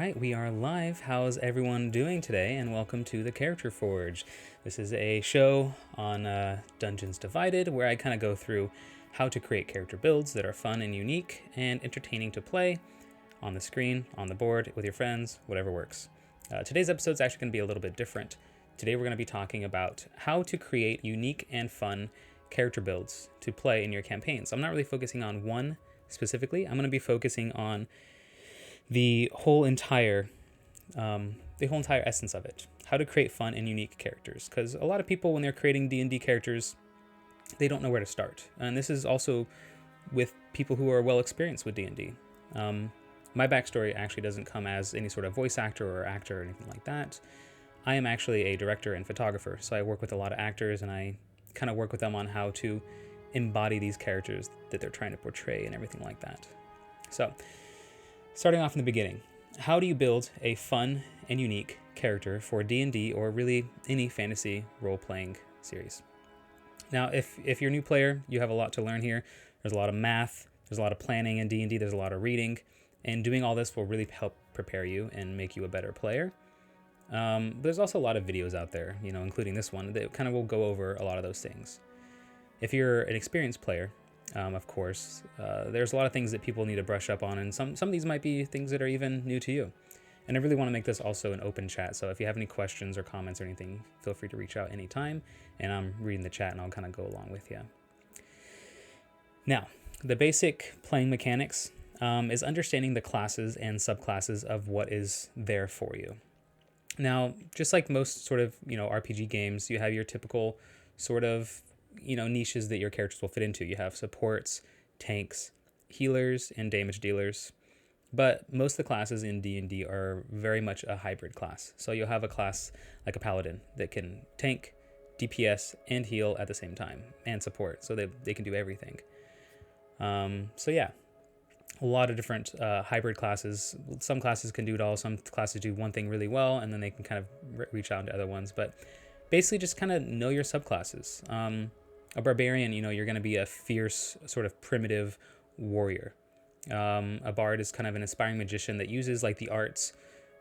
right, we are live. How's everyone doing today? And welcome to the Character Forge. This is a show on Dungeons Divided where I kind of go through how to create character builds that are fun and unique and entertaining to play on the screen, on the board, with your friends, whatever works. Today's episode is actually going to be a little bit different. Today we're going to be talking about how to create unique and fun character builds to play in your campaign. So I'm not really focusing on one specifically. I'm going to be focusing on the whole entire essence of it, how to create fun and unique characters, because a lot of people, when they're creating D&D characters, they don't know where to start. And this is also with people who are well experienced with D&D. My backstory actually doesn't come as any sort of voice actor or actor or anything like that. I am actually a director and photographer, so I work with a lot of actors and I kind of work with them on how to embody these characters that they're trying to portray and everything like that. So starting off in the beginning, how do you build a fun and unique character for D&D or really any fantasy role-playing series? Now, if you're a new player, you have a lot to learn here. There's a lot of math, there's a lot of planning in D&D, there's a lot of reading, and doing all this will really help prepare you and make you a better player. There's also a lot of videos out there, including this one, that kind of will go over a lot of those things. If you're an experienced player, of course, there's a lot of things that people need to brush up on, and some of these might be things that are even new to you. And I really want to make this also an open chat, so if you have any questions or comments or anything, feel free to reach out anytime, and I'm reading the chat and I'll kind of go along with you. Now, the basic playing mechanics is understanding the classes and subclasses of what is there for you. Now, just like most sort of, RPG games, you have your typical sort of niches that your characters will fit into. You have supports, tanks, healers, and damage dealers. But most of the classes in D&D are very much a hybrid class. So you'll have a class like a paladin that can tank, DPS, and heal at the same time, and support, so they can do everything. So yeah, a lot of different hybrid classes. Some classes can do it all. Some classes do one thing really well, and then they can kind of reach out into other ones. But basically just kind of know your subclasses. A barbarian, you're going to be a fierce, sort of primitive warrior. A bard is kind of an aspiring magician that uses like the arts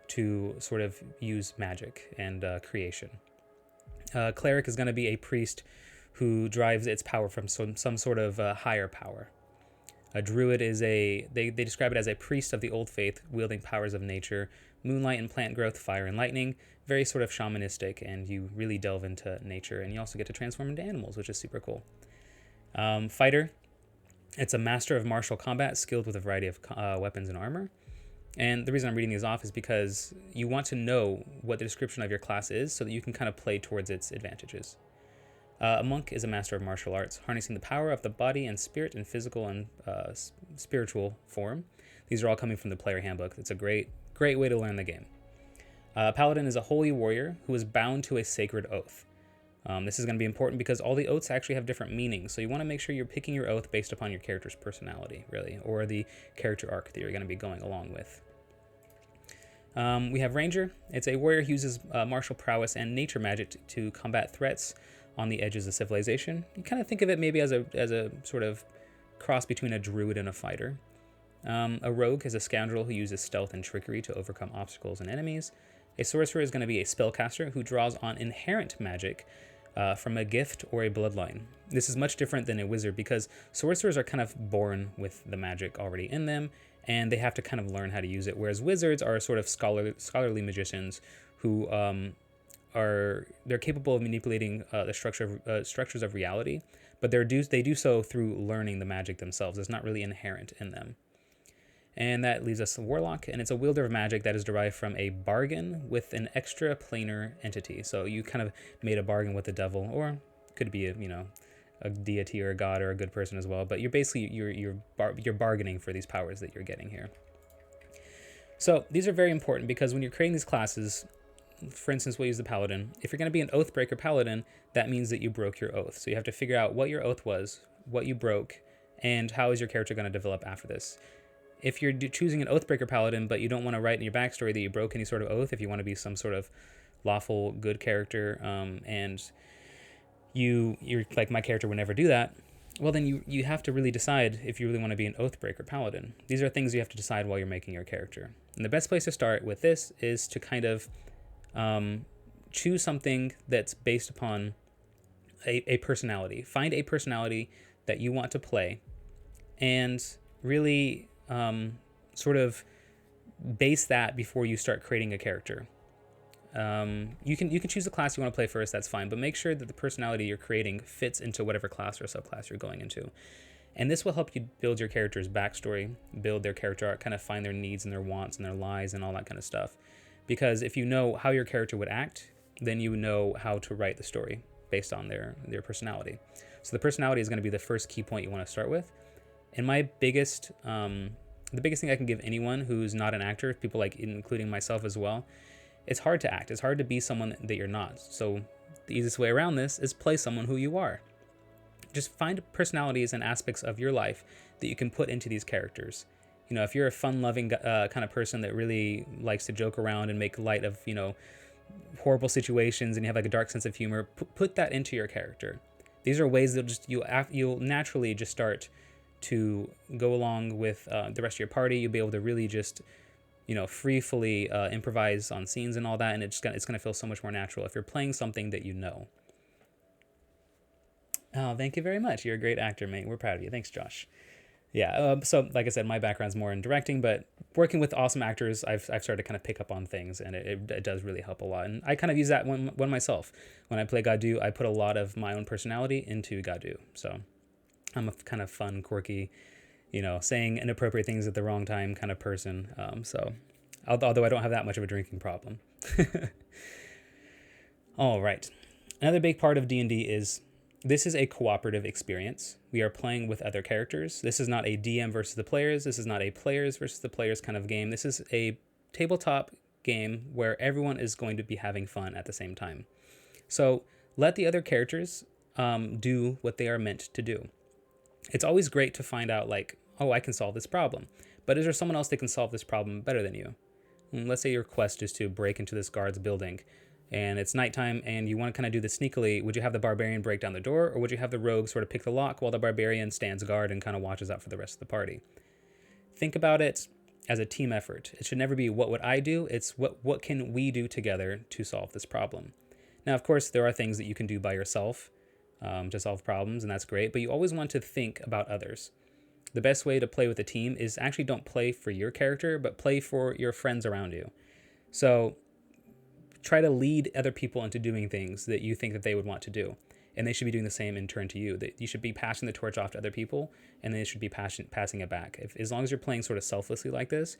to sort of use magic and creation. Cleric is going to be a priest who drives its power from some sort of higher power. A druid is they describe it as a priest of the old faith, wielding powers of nature, moonlight and plant growth, fire and lightning, very sort of shamanistic, and you really delve into nature, and you also get to transform into animals, which is super cool. Fighter, it's a master of martial combat, skilled with a variety of weapons and armor. And the reason I'm reading these off is because you want to know what the description of your class is so that you can kind of play towards its advantages. A monk is a master of martial arts, harnessing the power of the body and spirit in physical and spiritual form. These are all coming from the player handbook. It's a great way to learn the game. Paladin is a holy warrior who is bound to a sacred oath. This is going to be important because all the oaths actually have different meanings, so you want to make sure you're picking your oath based upon your character's personality, really, or the character arc that you're going to be going along with. We have Ranger. It's a warrior who uses martial prowess and nature magic to combat threats on the edges of civilization. You kind of think of it maybe as a sort of cross between a druid and a fighter. A rogue is a scoundrel who uses stealth and trickery to overcome obstacles and enemies. A sorcerer is going to be a spellcaster who draws on inherent magic from a gift or a bloodline. This is much different than a wizard because sorcerers are kind of born with the magic already in them, and they have to kind of learn how to use it, whereas wizards are sort of scholarly magicians who they're capable of manipulating the structures of reality, but they do so through learning the magic themselves. It's not really inherent in them. And that leaves us a warlock, and it's a wielder of magic that is derived from a bargain with an extra planar entity. So you kind of made a bargain with the devil, or could be a deity or a god or a good person as well. But you're basically you're bargaining for these powers that you're getting here. So these are very important because when you're creating these classes, for instance, we'll use the paladin. If you're going to be an oathbreaker paladin, that means that you broke your oath. So you have to figure out what your oath was, what you broke, and how is your character going to develop after this. If you're choosing an oathbreaker paladin, but you don't want to write in your backstory that you broke any sort of oath, if you want to be some sort of lawful good character, and you're like, my character would never do that, well, then you have to really decide if you really want to be an Oathbreaker Paladin. These are things you have to decide while you're making your character. And the best place to start with this is to kind of choose something that's based upon a personality. Find a personality that you want to play and really sort of base that before you start creating a character. You can choose the class you want to play first, that's fine, but make sure that the personality you're creating fits into whatever class or subclass you're going into. And this will help you build your character's backstory, build their character arc, kind of find their needs and their wants and their lies and all that kind of stuff. Because if you know how your character would act, then you know how to write the story based on their personality. So the personality is going to be the first key point you want to start with. And my biggest, the biggest thing I can give anyone who's not an actor, people like including myself as well, it's hard to act. It's hard to be someone that you're not. So the easiest way around this is play someone who you are. Just find personalities and aspects of your life that you can put into these characters. You know, if you're a fun-loving kind of person that really likes to joke around and make light of, you know, horrible situations, and you have like a dark sense of humor, put that into your character. These are ways that you'll naturally just start to go along with the rest of your party. You'll be able to really just, you know, freely improvise on scenes and all that, and it's gonna feel so much more natural if you're playing something that you know. Oh, thank you very much. You're a great actor, mate. We're proud of you. Thanks, Josh. Yeah, so like I said, my background's more in directing, but working with awesome actors, I've started to kind of pick up on things, and it does really help a lot. And I kind of use that one myself. When I play Gadu, I put a lot of my own personality into Gadu. So I'm a kind of fun, quirky, you know, saying inappropriate things at the wrong time kind of person. So although I don't have that much of a drinking problem. All right. Another big part of D&D is this is a cooperative experience. We are playing with other characters. This is not a DM versus the players. This is not a players versus the players kind of game. This is a tabletop game where everyone is going to be having fun at the same time. So let the other characters do what they are meant to do. It's always great to find out, like, oh, I can solve this problem. But is there someone else that can solve this problem better than you? And let's say your quest is to break into this guard's building, and it's nighttime, and you want to kind of do this sneakily. Would you have the barbarian break down the door, or would you have the rogue sort of pick the lock while the barbarian stands guard and kind of watches out for the rest of the party? Think about it as a team effort. It should never be what would I do? It's what can we do together to solve this problem? Now, of course, there are things that you can do by yourself to solve problems, and that's great, but you always want to think about others. The best way to play with a team is actually don't play for your character, but play for your friends around you. So try to lead other people into doing things that you think that they would want to do. And they should be doing the same in turn to you. That you should be passing the torch off to other people, and they should be passing it back. As long as you're playing sort of selflessly like this,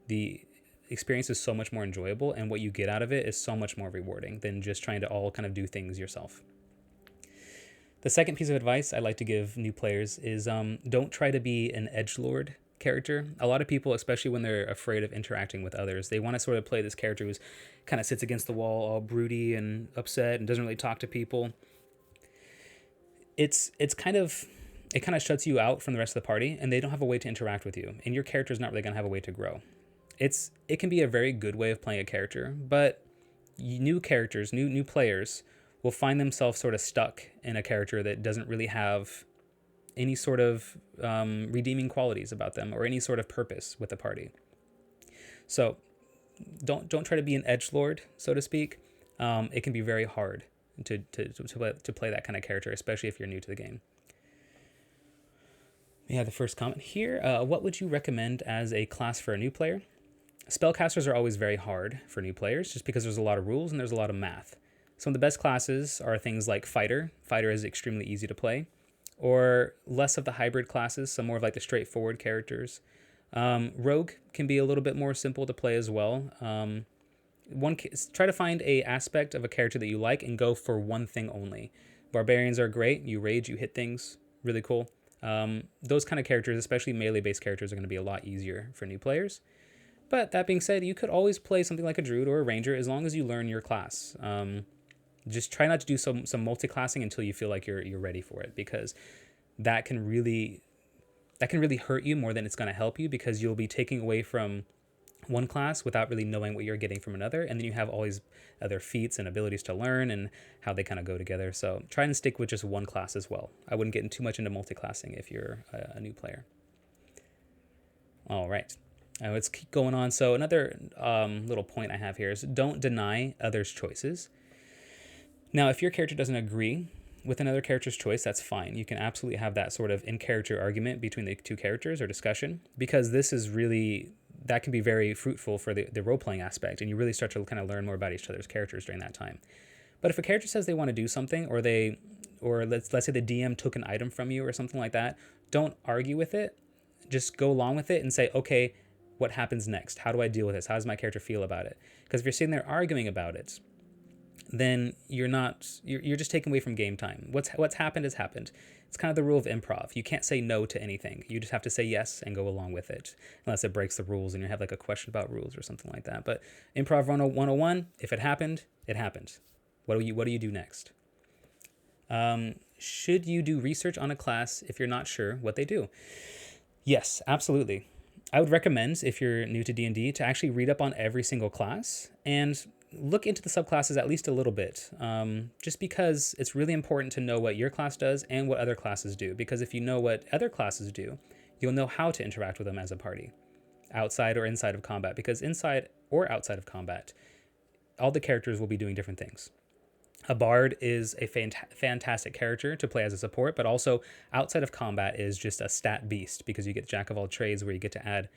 the experience is so much more enjoyable, and what you get out of it is so much more rewarding than just trying to all kind of do things yourself. The second piece of advice I like to give new players is don't try to be an edgelord character. A lot of people, especially when they're afraid of interacting with others, they want to sort of play this character who's kind of sits against the wall, all broody and upset, and doesn't really talk to people. It kind of shuts you out from the rest of the party, and they don't have a way to interact with you, and your character's not really going to have a way to grow. It can be a very good way of playing a character, but new characters, new players will find themselves sort of stuck in a character that doesn't really have any sort of redeeming qualities about them or any sort of purpose with the party. So don't try to be an edgelord, so to speak. It can be very hard to play that kind of character, especially if you're new to the game. Yeah, the first comment here. What would you recommend as a class for a new player? Spellcasters are always very hard for new players just because there's a lot of rules and there's a lot of math. Some of the best classes are things like Fighter. Fighter is extremely easy to play. Or less of the hybrid classes, some more of like the straightforward characters. Rogue can be a little bit more simple to play as well. Try to find a aspect of a character that you like and go for one thing only. Barbarians are great. You rage, you hit things. Really cool. Those kind of characters, especially melee-based characters, are going to be a lot easier for new players. But that being said, you could always play something like a druid or a ranger as long as you learn your class. Just try not to do some multi-classing until you feel like you're ready for it, because that can really hurt you more than it's going to help you, because you'll be taking away from one class without really knowing what you're getting from another, and then you have all these other feats and abilities to learn and how they kind of go together. So try and stick with just one class as well. I wouldn't get too much into multi-classing if you're a new player. All right. Let's keep going on. So another little point I have here is don't deny others' choices. Now, if your character doesn't agree with another character's choice, that's fine. You can absolutely have that sort of in-character argument between the two characters or discussion, because this is really, that can be very fruitful for the role-playing aspect, and you really start to kind of learn more about each other's characters during that time. But if a character says they want to do something, or let's say the DM took an item from you or something like that, don't argue with it. Just go along with it and say, okay, what happens next? How do I deal with this? How does my character feel about it? Because if you're sitting there arguing about it, then you're just taking away from game time. What's happened has happened. It's kind of the rule of improv. You can't say no to anything. You just have to say yes and go along with it, unless it breaks the rules and you have like a question about rules or something like that. But improv 101, if it happened, it happened. What do you do next? Should you do research on a class if you're not sure what they do? Yes, absolutely. I would recommend, if you're new to D&D, to actually read up on every single class and look into the subclasses at least a little bit, just because it's really important to know what your class does and what other classes do. Because if you know what other classes do, you'll know how to interact with them as a party, outside or inside of combat. Because inside or outside of combat, all the characters will be doing different things. A bard is a fantastic character to play as a support, but also outside of combat is just a stat beast, because you get jack of all trades, where you get to add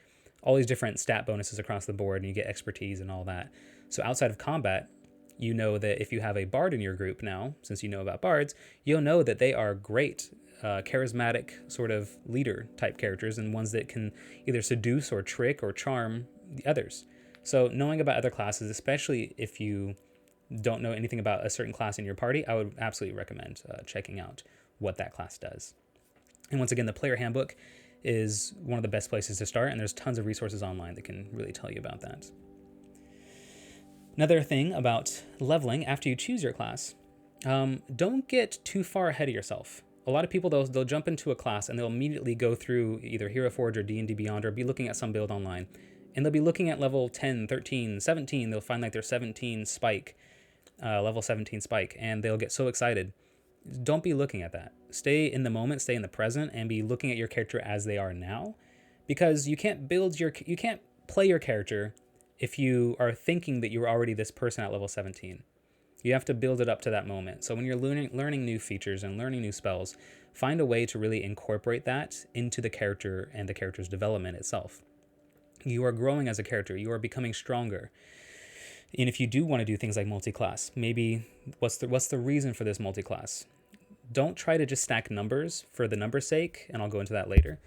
all these different stat bonuses across the board and you get expertise and all that. So outside of combat, you know that if you have a bard in your group now, since you know about bards, you'll know that they are great, charismatic sort of leader type characters, and ones that can either seduce or trick or charm the others. So knowing about other classes, especially if you don't know anything about a certain class in your party, I would absolutely recommend checking out what that class does. And once again, the player handbook is one of the best places to start, and there's tons of resources online that can really tell you about that. Another thing about leveling after you choose your class, don't get too far ahead of yourself. A lot of people, they'll jump into a class and they'll immediately go through either Hero Forge or D&D Beyond, or be looking at some build online, and they'll be looking at level 10, 13, 17. They'll find like their 17 spike, level 17 spike, and they'll get so excited. Don't be looking at that. Stay in the moment, stay in the present, and be looking at your character as they are now, because you can't play your character if you are thinking that you're already this person at level 17. You have to build it up to that moment. So when you're learning new features and learning new spells, find a way to really incorporate that into the character and the character's development itself. You are growing as a character. You are becoming stronger. And if you do want to do things like multi-class, maybe what's the reason for this multi-class? Don't try to just stack numbers for the number's sake, and I'll go into that later.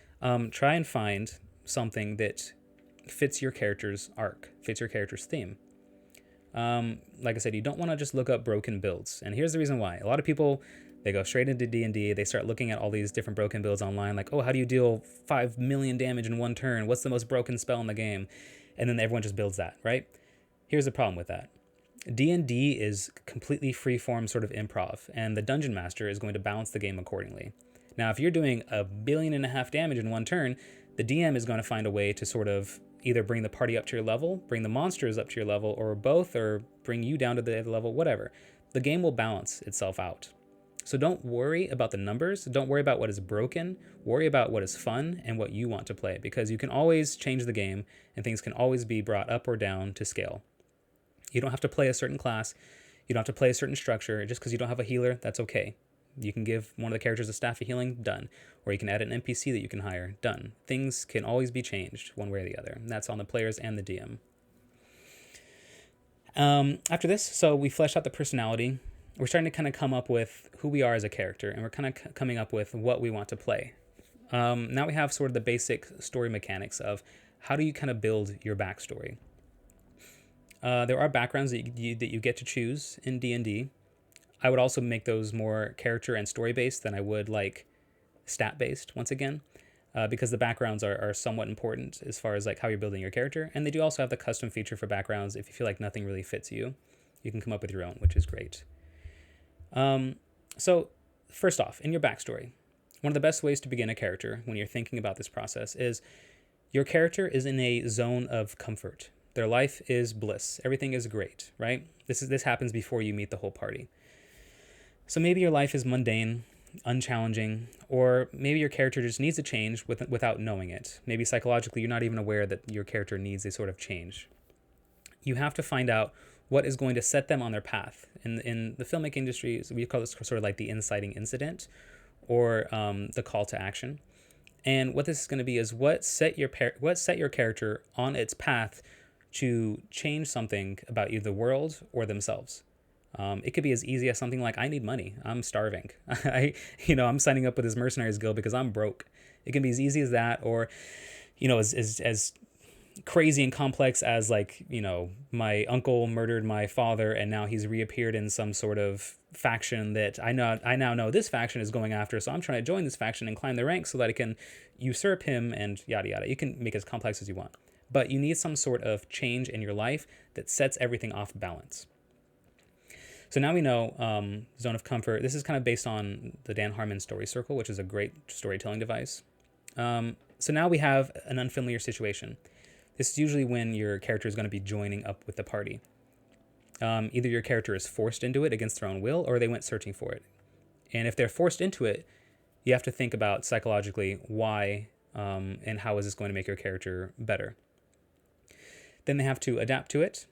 Try and find something that fits your character's arc, fits your character's theme. Like I said, you don't want to just look up broken builds. And here's the reason why. A lot of people, they go straight into D&D, they start looking at all these different broken builds online, like, oh, how do you deal 5 million damage in one turn? What's the most broken spell in the game? And then everyone just builds that, right? Here's the problem with that. D&D is completely free-form sort of improv, and the Dungeon Master is going to balance the game accordingly. Now, if you're doing 1.5 billion damage in one turn, the DM is going to find a way to sort of either bring the party up to your level, bring the monsters up to your level, or both, or bring you down to the level, whatever. The game will balance itself out. So don't worry about the numbers. Don't worry about what is broken. Worry about what is fun and what you want to play, because you can always change the game and things can always be brought up or down to scale. You don't have to play a certain class. You don't have to play a certain structure. Just because you don't have a healer, that's okay. You can give one of the characters a staff of healing, done. Or you can add an NPC that you can hire, done. Things can always be changed one way or the other. And that's on the players and the DM. After this, so we fleshed out the personality. We're starting to kind of come up with who we are as a character, and we're kind of coming up with what we want to play. Now we have sort of the basic story mechanics of how do you kind of build your backstory. There are backgrounds that you get to choose in D&D. I would also make those more character and story-based than I would like stat-based, once again, because the backgrounds are somewhat important as far as like how you're building your character. And they do also have the custom feature for backgrounds. If you feel like nothing really fits you, you can come up with your own, which is great. So first off, in your backstory, one of the best ways to begin a character when you're thinking about this process is Your character is in a zone of comfort. Their life is bliss. Everything is great, right? This happens before you meet the whole party. So maybe your life is mundane, unchallenging, or maybe your character just needs a change without knowing it. Maybe psychologically you're not even aware that your character needs a sort of change. You have to find out what is going to set them on their path. In the filmmaking industry, we call this sort of like the inciting incident, or the call to action. And what this is going to be is what set your character on its path to change something about either the world or themselves. It could be as easy as something like, I need money. I'm starving. I'm signing up with this mercenaries guild because I'm broke. It can be as easy as that, or, as crazy and complex as like, my uncle murdered my father and now he's reappeared in some sort of faction that I now know this faction is going after. So I'm trying to join this faction and climb the ranks so that I can usurp him and yada, yada. You can make it as complex as you want, but you need some sort of change in your life that sets everything off balance. So now we know zone of comfort. This is kind of based on the Dan Harmon story circle, which is a great storytelling device. So now we have an unfamiliar situation. This is usually when your character is going to be joining up with the party. Either your character is forced into it against their own will, or they went searching for it. And if they're forced into it, you have to think about psychologically why and how is this going to make your character better. Then they have to adapt to it.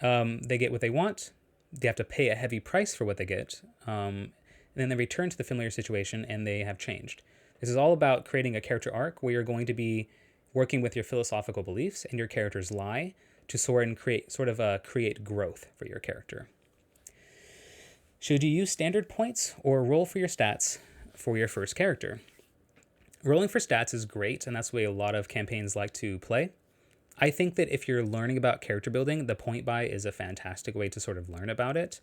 They get what they want. They have to pay a heavy price for what they get. And then they return to the familiar situation and they have changed. This is all about creating a character arc where you're going to be working with your philosophical beliefs and your character's lie to create growth for your character. Should you use standard points or roll for your stats for your first character? Rolling for stats is great, and that's the way a lot of campaigns like to play. I think that if you're learning about character building, the point buy is a fantastic way to sort of learn about it.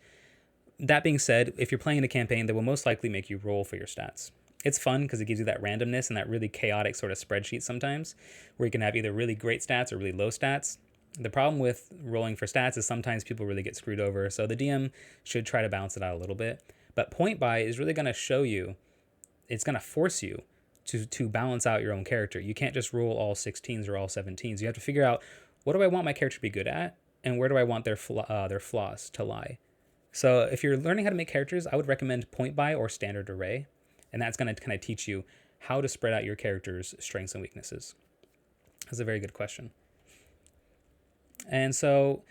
That being said, if you're playing in a campaign, they will most likely make you roll for your stats. It's fun because it gives you that randomness and that really chaotic sort of spreadsheet sometimes, where you can have either really great stats or really low stats. The problem with rolling for stats is sometimes people really get screwed over, so the DM should try to balance it out a little bit. But point buy is really going to show you, it's going to force you to balance out your own character. You can't just roll all 16s or all 17s. You have to figure out, what do I want my character to be good at, and where do I want their flaws to lie? So if you're learning how to make characters, I would recommend point buy or standard array. And that's going to kind of teach you how to spread out your character's strengths and weaknesses. That's a very good question. And so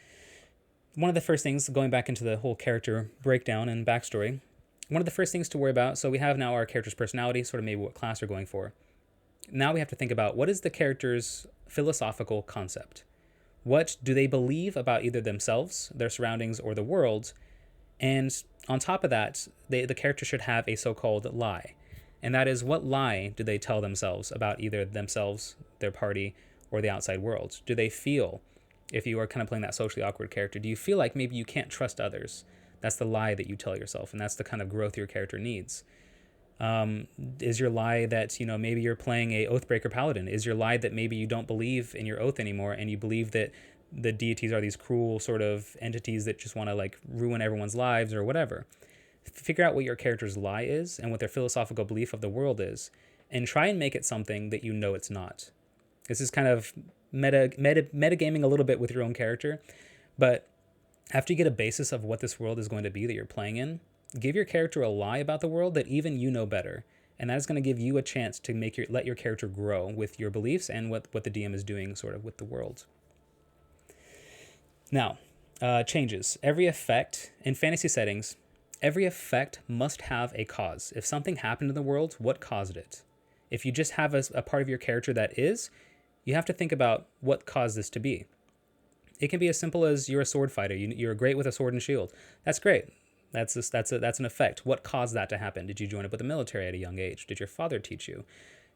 one of the first things, going back into the whole character breakdown and backstory, one of the first things to worry about, so we have now our character's personality, sort of maybe what class we're going for. Now we have to think about, what is the character's philosophical concept? What do they believe about either themselves, their surroundings, or the world? And on top of that, the character should have a so-called lie. And that is, what lie do they tell themselves about either themselves, their party, or the outside world? Do they feel, if you are kind of playing that socially awkward character, do you feel like maybe you can't trust others? That's the lie that you tell yourself, and that's the kind of growth your character needs. Is your lie that, maybe you're playing a Oathbreaker Paladin? Is your lie that maybe you don't believe in your oath anymore, and you believe that the deities are these cruel sort of entities that just want to like ruin everyone's lives or whatever? Figure out what your character's lie is and what their philosophical belief of the world is, and try and make it something that it's not. This is kind of metagaming a little bit with your own character, but after you get a basis of what this world is going to be that you're playing in, give your character a lie about the world that even you know better, and that is going to give you a chance to let your character grow with your beliefs and what the DM is doing sort of with the world. Now, changes. Every effect in fantasy settings, every effect must have a cause. If something happened in the world, what caused it? If you just have a part of your character that is, you have to think about what caused this to be. It can be as simple as you're a sword fighter. You're great with a sword and shield. That's great. That's an effect. What caused that to happen? Did you join up with the military at a young age? Did your father teach you?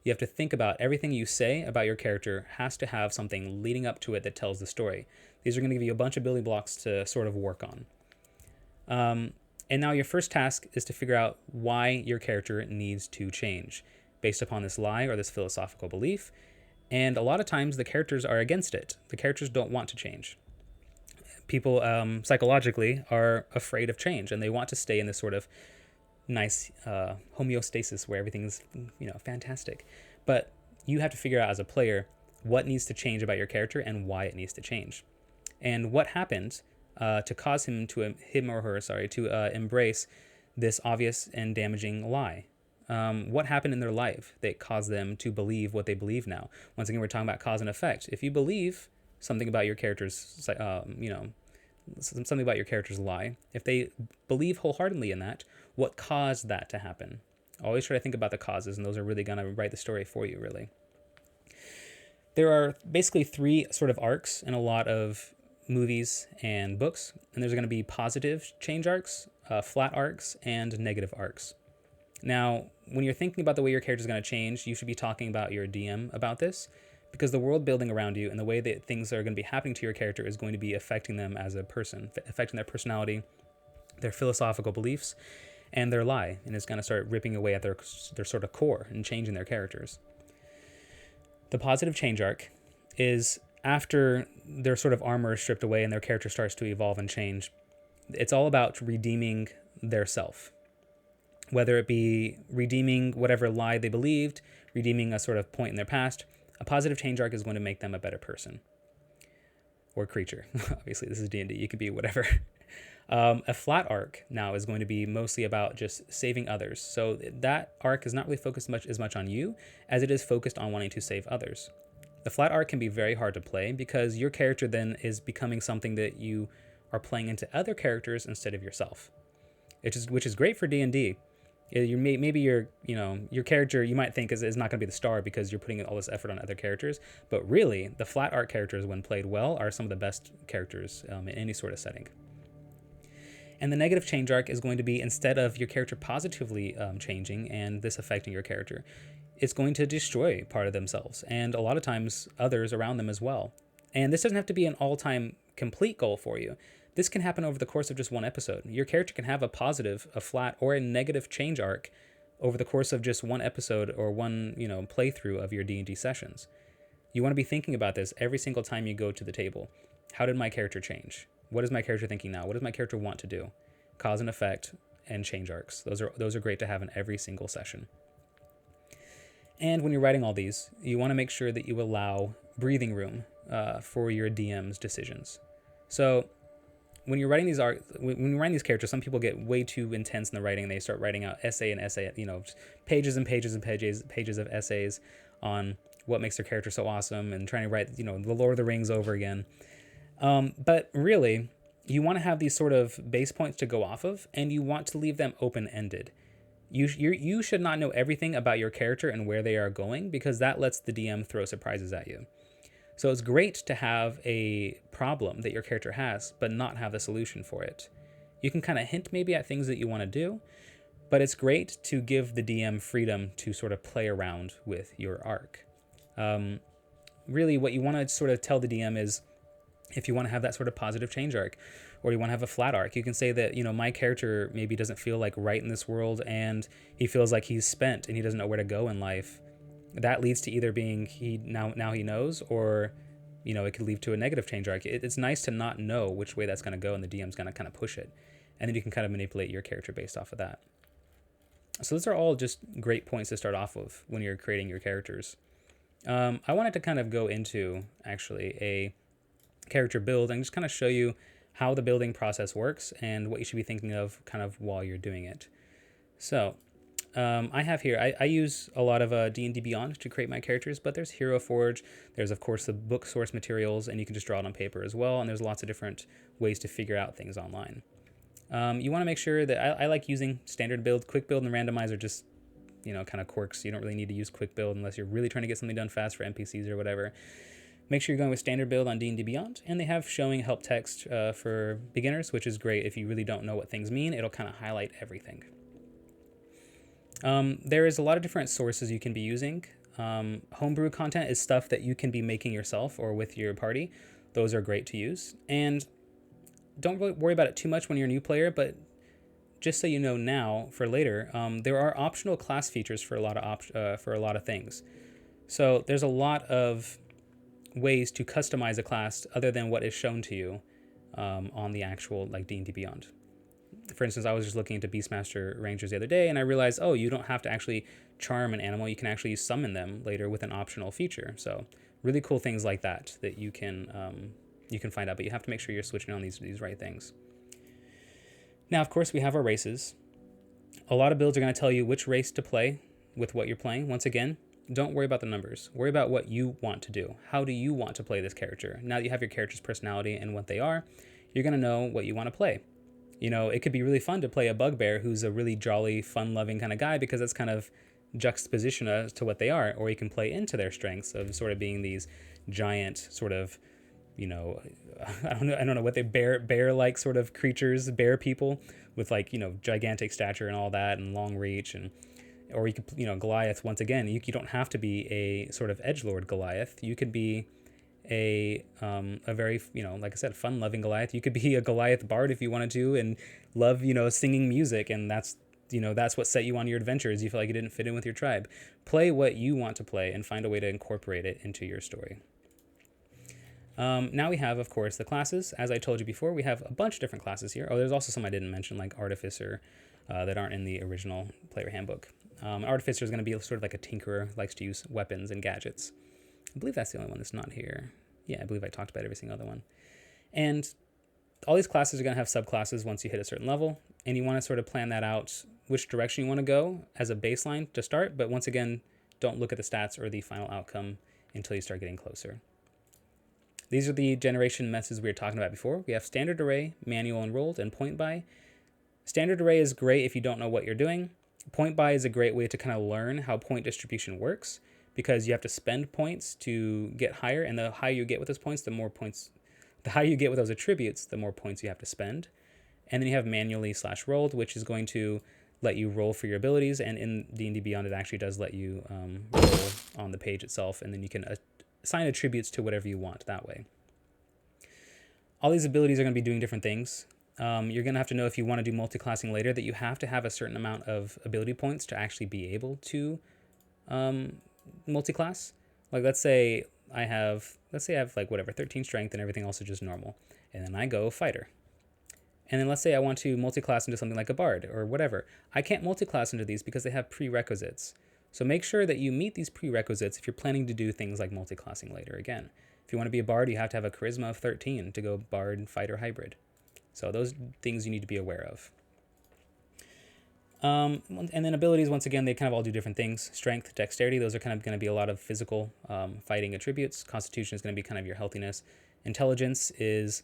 You have to think about everything you say about your character has to have something leading up to it that tells the story. These are going to give you a bunch of building blocks to sort of work on. And now your first task is to figure out why your character needs to change based upon this lie or this philosophical belief. And a lot of times the characters are against it. The characters don't want to change. People psychologically are afraid of change, and they want to stay in this sort of nice homeostasis where everything's fantastic. But you have to figure out as a player, what needs to change about your character and why it needs to change, and what happened to cause him or her, to embrace this obvious and damaging lie. What happened in their life that caused them to believe what they believe now? Once again, we're talking about cause and effect. If you believe something about your character's, something about your character's lie, if they believe wholeheartedly in that, what caused that to happen? Always try to think about the causes, and those are really going to write the story for you, really. There are basically 3 sort of arcs in a lot of movies and books, and there's going to be positive change arcs, flat arcs, and negative arcs. Now, when you're thinking about the way your character is going to change, you should be talking about your DM about this, because the world building around you and the way that things are going to be happening to your character is going to be affecting them as a person, affecting their personality, their philosophical beliefs, and their lie, and it's going to start ripping away at their sort of core and changing their characters. The positive change arc is after their sort of armor is stripped away and their character starts to evolve and change. It's all about redeeming their self, whether it be redeeming whatever lie they believed, redeeming a sort of point in their past. A positive change arc is going to make them a better person or creature. Obviously, this is D&D. You can be whatever. A flat arc now is going to be mostly about just saving others. So that arc is not really focused as much on you as it is focused on wanting to save others. The flat arc can be very hard to play because your character then is becoming something that you are playing into other characters instead of yourself, which is great for D&D. Maybe your character you might think is not going to be the star because you're putting all this effort on other characters, but really the flat arc characters, when played well, are some of the best characters in any sort of setting. And the negative change arc is going to be, instead of your character positively changing and this affecting your character, it's going to destroy part of themselves and a lot of times others around them as well. And this doesn't have to be an all-time complete goal for you. This can happen over the course of just one episode. Your character can have a positive, a flat, or a negative change arc over the course of just one episode or one, playthrough of your D&D sessions. You want to be thinking about this every single time you go to the table. How did my character change? What is my character thinking now? What does my character want to do? Cause and effect and change arcs. Those are great to have in every single session. And when you're writing all these, you want to make sure that you allow breathing room for your DM's decisions. So when you're writing these characters, some people get way too intense in the writing. They start writing out essay, pages and pages and pages of essays on what makes their character so awesome and trying to write, the Lord of the Rings over again. But really, you want to have these sort of base points to go off of, and you want to leave them open-ended. You should not know everything about your character and where they are going, because that lets the DM throw surprises at you. So it's great to have a problem that your character has, but not have the solution for it. You can kind of hint maybe at things that you want to do, but it's great to give the DM freedom to sort of play around with your arc. Really, what you want to sort of tell the DM is, if you want to have that sort of positive change arc, or you want to have a flat arc, you can say that, my character maybe doesn't feel like right in this world and he feels like he's spent and he doesn't know where to go in life. That leads to either being now he knows, or, it could lead to a negative change arc. It's nice to not know which way that's going to go, and the DM's going to kind of push it. And then you can kind of manipulate your character based off of that. So those are all just great points to start off of when you're creating your characters. I wanted to kind of go into, actually, a character build and just kind of show you how the building process works and what you should be thinking of kind of while you're doing it. So I have here, I use a lot of D&D Beyond to create my characters, but there's Hero Forge, there's of course the book source materials, and you can just draw it on paper as well, and there's lots of different ways to figure out things online. You want to make sure that I like using standard build. Quick build and randomize are just kind of quirks. You don't really need to use quick build unless you're really trying to get something done fast for NPCs or whatever. Make sure you're going with standard build on D&D Beyond, and they have showing help text for beginners, which is great. If you really don't know what things mean, it'll kind of highlight everything. There is a lot of different sources you can be using. Homebrew content is stuff that you can be making yourself or with your party. Those are great to use. And don't really worry about it too much when you're a new player, but just so you know now for later, there are optional class features for a lot of things. So there's a lot of ways to customize a class other than what is shown to you on the actual D&D Beyond. For instance, I was just looking into Beastmaster Rangers the other day, and I realized, you don't have to actually charm an animal. You can actually summon them later with an optional feature. So Really cool things like that you can find out, but you have to make sure you're switching on these right things. Now, of course, we have our races. A lot of builds are going to tell you which race to play with what you're playing. Once again, don't worry about the numbers. Worry about what you want to do. How do you want to play this character? Now that you have your character's personality and what they are, you're going to know what you want to play. You know, it could be really fun to play a bugbear who's a really jolly, fun-loving kind of guy, because that's kind of juxtaposition to what they are. Or you can play into their strengths of sort of being these giant sort of, you know, I don't know what they bear-like sort of creatures, bear people with, like, you know, gigantic stature and all that and long reach. And or you could, you know, Goliath, once again, you don't have to be a sort of edgelord Goliath. You could be a very, you know, like I said, fun-loving Goliath. You could be a Goliath bard if you wanted to, and love, you know, singing music, and that's, you know, that's what set you on your adventures. You feel like you didn't fit in with your tribe. Play what you want to play and find a way to incorporate it into your story. Now we have, of course, the classes. As I told you before, we have a bunch of different classes here. Oh, there's also some I didn't mention, like Artificer, that aren't in the original player handbook. Artificer is going to be sort of like a tinkerer, likes to use weapons and gadgets. I believe that's the only one that's not here. Yeah, I believe I talked about every single other one. And all these classes are going to have subclasses once you hit a certain level, and you want to sort of plan that out, which direction you want to go as a baseline to start. But once again, don't look at the stats or the final outcome until you start getting closer. These are the generation methods we were talking about before. We have standard array, manual enrolled, and point buy. Standard array is great if you don't know what you're doing. Point buy is a great way to kind of learn how point distribution works, because you have to spend points to get higher, and the higher you get with those points, the higher you get with those attributes, the more points you have to spend. And then you have manually /rolled, which is going to let you roll for your abilities, and in D&D Beyond it actually does let you roll on the page itself, and then you can assign attributes to whatever you want that way. All these abilities are going to be doing different things. You're going to have to know, if you want to do multi-classing later, that you have to have a certain amount of ability points to actually be able to multi-class. Like, let's say I have like whatever, 13 strength and everything else is just normal, and then I go fighter. And then let's say I want to multi-class into something like a bard or whatever. I can't multi-class into these because they have prerequisites. So make sure that you meet these prerequisites if you're planning to do things like multi-classing later. Again, if you want to be a bard, you have to have a charisma of 13 to go bard, fighter, hybrid. So those things you need to be aware of. And then abilities, once again, they kind of all do different things. Strength, dexterity, those are kind of going to be a lot of physical fighting attributes. Constitution is going to be kind of your healthiness. Intelligence is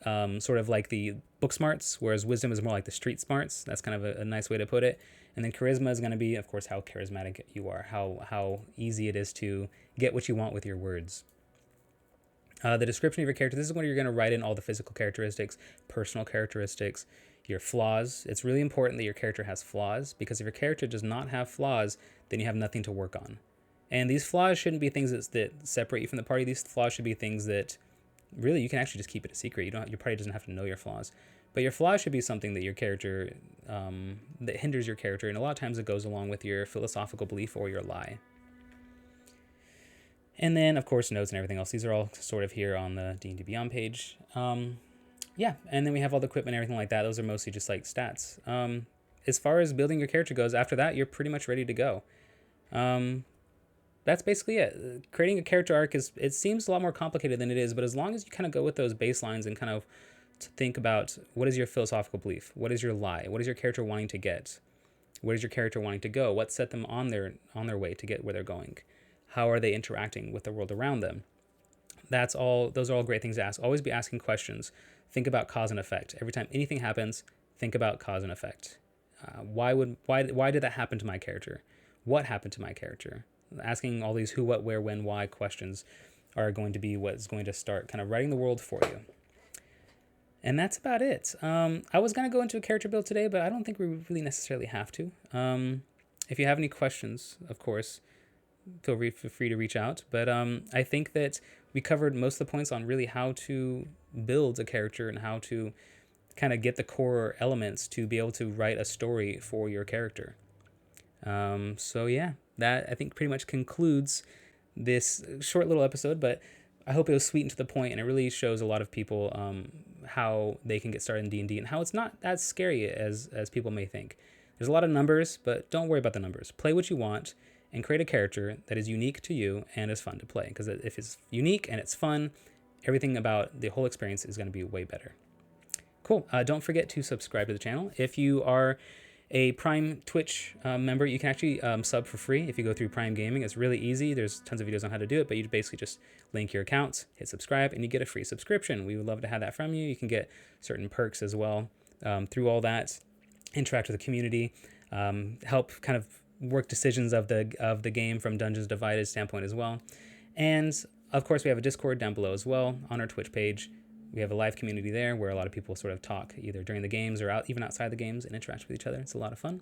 sort of like the book smarts, whereas wisdom is more like the street smarts. That's kind of a nice way to put it. And then charisma is going to be, of course, how charismatic you are, how easy it is to get what you want with your words. The description of your character, this is when you're going to write in all the physical characteristics, personal characteristics, your flaws. It's really important that your character has flaws, because if your character does not have flaws, then you have nothing to work on. And these flaws shouldn't be things that separate you from the party. These flaws should be things that really you can actually just keep it a secret. Your party doesn't have to know your flaws. But your flaws should be something that your character, that hinders your character, and a lot of times it goes along with your philosophical belief or your lie. And then, of course, notes and everything else. These are all sort of here on the D&D Beyond page. Yeah, and then we have all the equipment and everything like that. Those are mostly just like stats. As far as building your character goes, after that, you're pretty much ready to go. That's basically it. Creating a character arc it seems a lot more complicated than it is, but as long as you kind of go with those baselines and kind of think about, what is your philosophical belief? What is your lie? What is your character wanting to get? Where is your character wanting to go? What set them on their way to get where they're going? How are they interacting with the world around them? Those are all great things to ask. Always be asking questions. Think about cause and effect. Every time anything happens, think about cause and effect. Why did that happen to my character? What happened to my character? Asking all these who, what, where, when, why questions are going to be what's going to start kind of writing the world for you. And that's about it. I was going to go into a character build today, but I don't think we really necessarily have to. If you have any questions, of course, feel free to reach out. But I think that we covered most of the points on really how to build a character and how to kind of get the core elements to be able to write a story for your character. So yeah, that I think pretty much concludes this short little episode, but I hope it was sweet and to the point, and it really shows a lot of people how they can get started in D&D and how it's not as scary as people may think. There's a lot of numbers, but don't worry about the numbers. Play what you want and create a character that is unique to you and is fun to play. Because if it's unique and it's fun, everything about the whole experience is going to be way better. Cool. Don't forget to subscribe to the channel. If you are a Prime Twitch member, you can actually sub for free if you go through Prime Gaming. It's really easy. There's tons of videos on how to do it, but you basically just link your accounts, hit subscribe, and you get a free subscription. We would love to have that from you. You can get certain perks as well through all that. Interact with the community, help kind of work decisions of the game from Dungeons Divided standpoint as well. And of course, we have a Discord down below as well on our Twitch page. We have a live community there where a lot of people sort of talk either during the games or even outside the games and interact with each other. It's a lot of fun.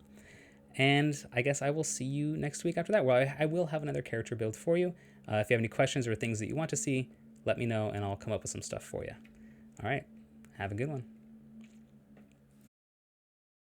And I guess I will see you next week after that, where I will have another character build for you. If you have any questions or things that you want to see, let me know and I'll come up with some stuff for you. All right. Have a good one.